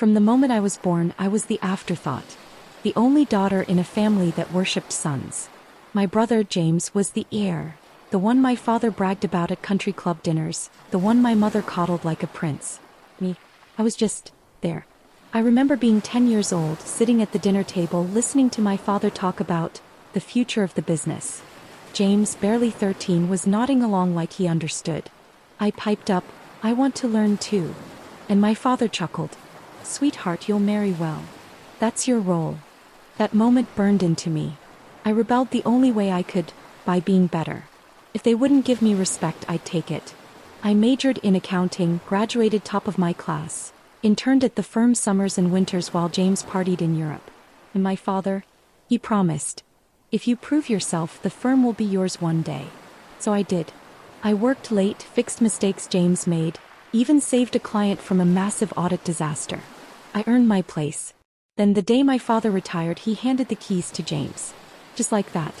From the moment I was born, I was the afterthought. The only daughter in a family that worshipped sons. My brother, James, was the heir. The one my father bragged about at country club dinners. The one my mother coddled like a prince. Me, I was just there. I remember being 10 years old, sitting at the dinner table listening to my father talk about the future of the business. James, barely 13, was nodding along like he understood. I piped up, "I want to learn too." And my father chuckled. "Sweetheart, you'll marry well. That's your role." That moment burned into me. I rebelled the only way I could, by being better. If they wouldn't give me respect, I'd take it. I majored in accounting, graduated top of my class, interned at the firm summers and winters while James partied in Europe. And my father? He promised, "If you prove yourself, the firm will be yours one day." So I did. I worked late, fixed mistakes James made, even saved a client from a massive audit disaster. I earned my place. Then the day my father retired, he handed the keys to James. Just like that.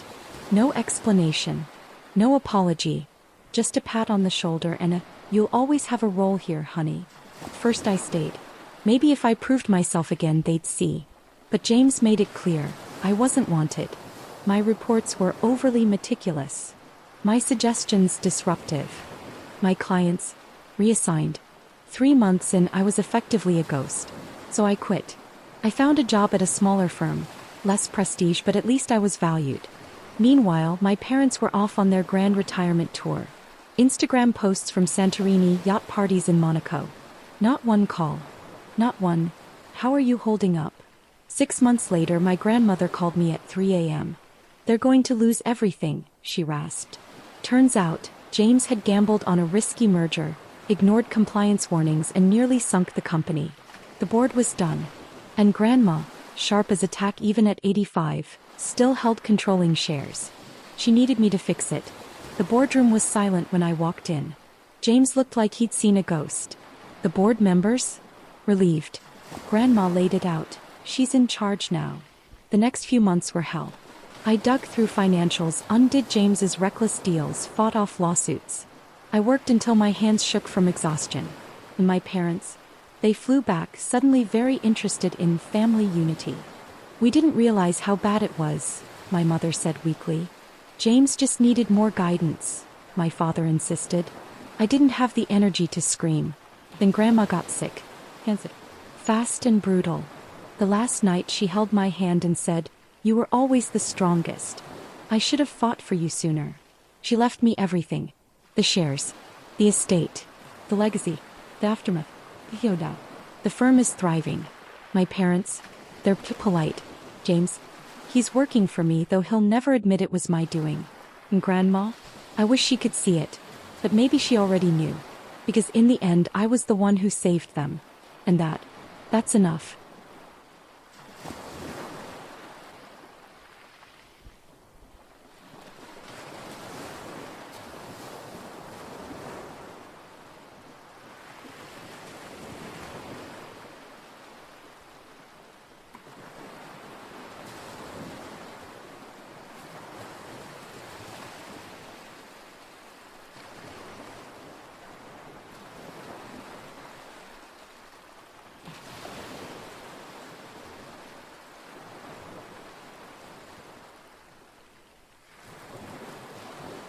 No explanation. No apology. Just a pat on the shoulder and a, "You'll always have a role here, honey." First I stayed. Maybe if I proved myself again, they'd see. But James made it clear, I wasn't wanted. My reports were overly meticulous. My suggestions disruptive. My clients reassigned. 3 months in, I was effectively a ghost. So I quit. I found a job at a smaller firm. Less prestige, but at least I was valued. Meanwhile, my parents were off on their grand retirement tour. Instagram posts from Santorini, yacht parties in Monaco. Not one call. Not one, "How are you holding up?" 6 months later, my grandmother called me at 3 a.m. "They're going to lose everything," she rasped. Turns out, James had gambled on a risky merger, ignored compliance warnings, and nearly sunk the company. The board was done. And Grandma, sharp as a tack even at 85, still held controlling shares. She needed me to fix it. The boardroom was silent when I walked in. James looked like he'd seen a ghost. The board members? Relieved. Grandma laid it out. She's in charge now. The next few months were hell. I dug through financials, undid James's reckless deals, fought off lawsuits. I worked until my hands shook from exhaustion. And my parents? They flew back, suddenly very interested in family unity. "We didn't realize how bad it was," my mother said weakly. "James just needed more guidance," my father insisted. I didn't have the energy to scream. Then Grandma got sick. Fast and brutal. The last night she held my hand and said, "You were always the strongest. I should have fought for you sooner." She left me everything. The shares. The estate. The legacy. The aftermath. The firm is thriving. My parents, they're polite. James, he's working for me, though he'll never admit it was my doing. And Grandma, I wish she could see it. But maybe she already knew. Because in the end, I was the one who saved them. And that's enough.